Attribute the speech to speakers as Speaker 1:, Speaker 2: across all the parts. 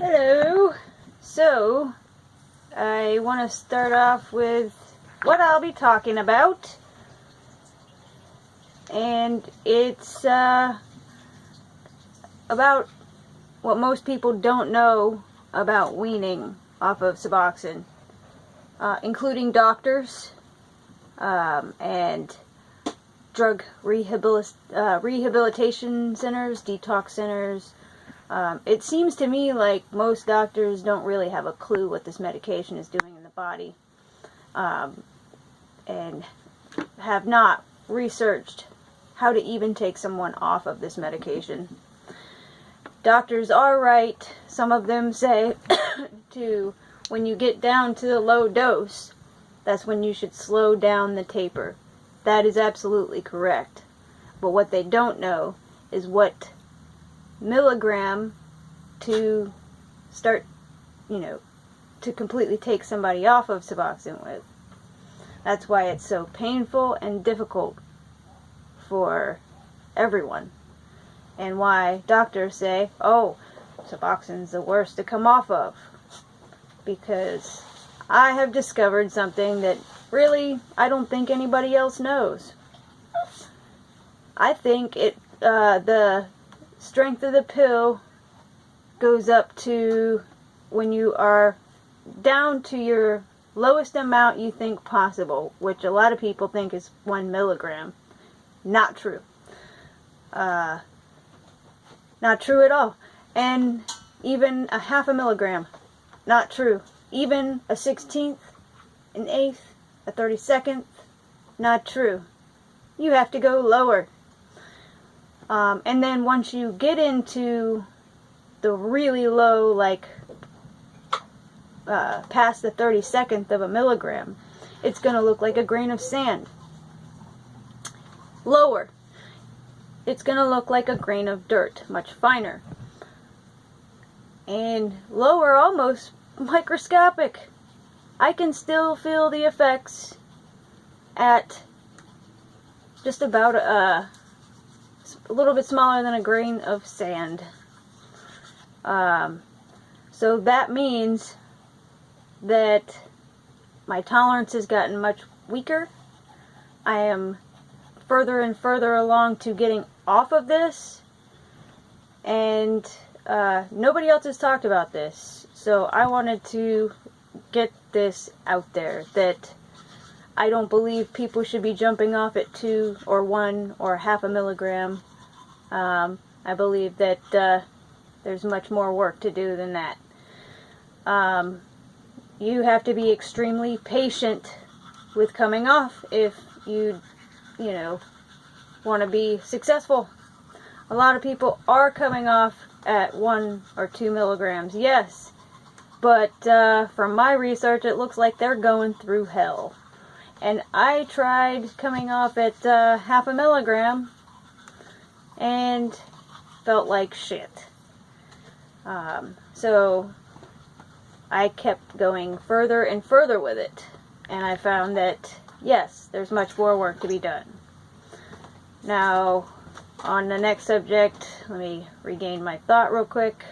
Speaker 1: Hello. So, I want to start off with what I'll be talking about. And it's about what most people don't know about weaning off of suboxone, including doctors and drug rehabilitation centers, detox centers. It seems to me like most doctors don't really have a clue what this medication is doing in the body, and have not researched how to even take someone off of this medication. Doctors are right. Some of them say when you get down to the low dose, that's when you should slow down the taper. That is absolutely correct. But what they don't know is what milligram to start, to completely take somebody off of suboxone with. That's why it's so painful and difficult for everyone. And why doctors say, oh, suboxone's the worst to come off of. Because I have discovered something that really I don't think anybody else knows. I think the strength of the pill goes up to when you are down to your lowest amount you think possible, which a lot of people think is 1 milligram. Not true. Not true at all. And even a half a milligram. Not true. Even a 16th, an 8th, a 32nd. Not true. You have to go lower. And then once you get into the really low, like past the 32nd of a milligram, it's going to look like a grain of sand. Lower, it's going to look like a grain of dirt, much finer. And lower, almost microscopic. I can still feel the effects at just about a little bit smaller than a grain of sand. So that means that my tolerance has gotten much weaker. I am further and further along to getting off of this, and nobody else has talked about this, so I wanted to get this out there, that I don't believe people should be jumping off at 2 or 1 or half a milligram. I believe that there's much more work to do than that. You have to be extremely patient with coming off if you want to be successful. A lot of people are coming off at 1 or 2 milligrams, yes, but from my research it looks like they're going through hell. And I tried coming off at half a milligram and felt like shit. So I kept going further and further with it, and I found that yes, there's much more work to be done. Now, on the next subject, let me regain my thought real quick.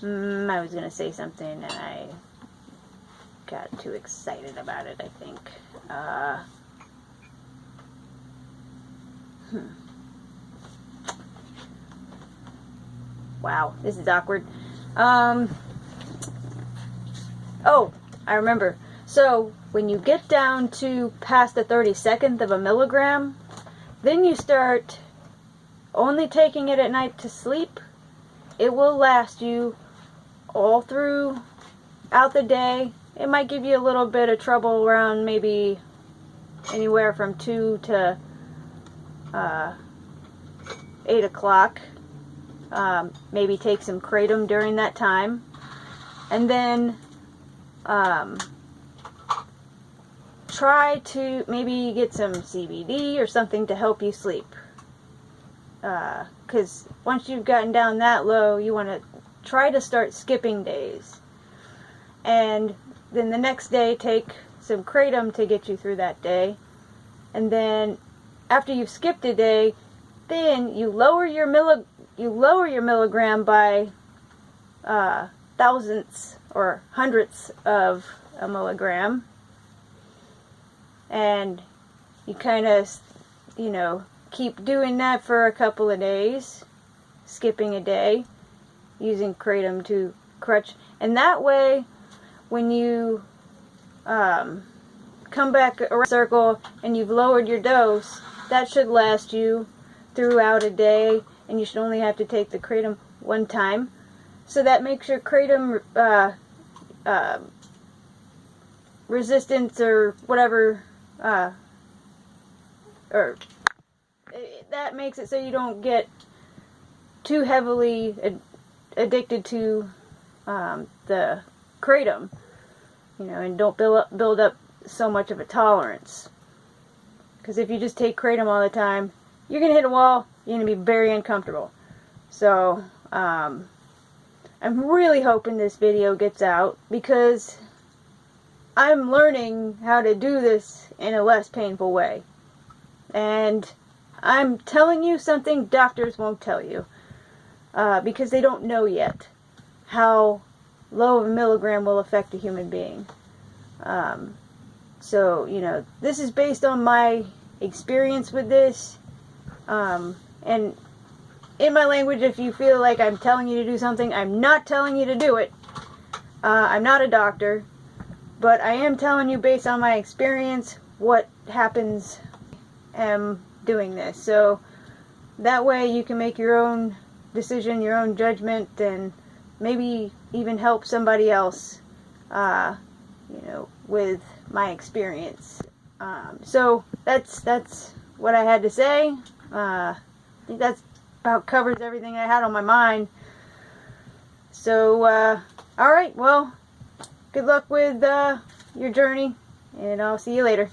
Speaker 1: I was going to say something and I got too excited about it, I think. Wow, this is awkward. Oh, I remember. So, when you get down to past the 32nd of a milligram, then you start only taking it at night to sleep. It will last you all throughout the day. It might give you a little bit of trouble around maybe anywhere from 2 to 8 o'clock. Maybe take some Kratom during that time. And then try to maybe get some CBD or something to help you sleep. Because once you've gotten down that low, you want to try to start skipping days. And then the next day, take some Kratom to get you through that day. And then after you've skipped a day, then you lower your you lower your milligram by thousandths or hundredths of a milligram, and you kind of, you know, keep doing that for a couple of days, skipping a day, using Kratom to crutch, and that way, when you come back around the circle and you've lowered your dose, that should last you throughout a day, and you should only have to take the Kratom one time. So that makes your Kratom resistance or whatever, or that makes it so you don't get too heavily addicted to the Kratom, you know, and don't build up so much of a tolerance. Because if you just take Kratom all the time, you're going to hit a wall, you're going to be very uncomfortable. So, I'm really hoping this video gets out, because I'm learning how to do this in a less painful way. And I'm telling you something doctors won't tell you, because they don't know yet how low of a milligram will affect a human being. So, you know, this is based on my experience with this, and in my language, if you feel like I'm telling you to do something, I'm not telling you to do it. I'm not a doctor, but I am telling you based on my experience what happens doing this. So that way you can make your own decision, your own judgment, and maybe even help somebody else, you know, with my experience. So that's what I had to say. I think that's about covers everything I had on my mind. So, alright, well, good luck with your journey, and I'll see you later.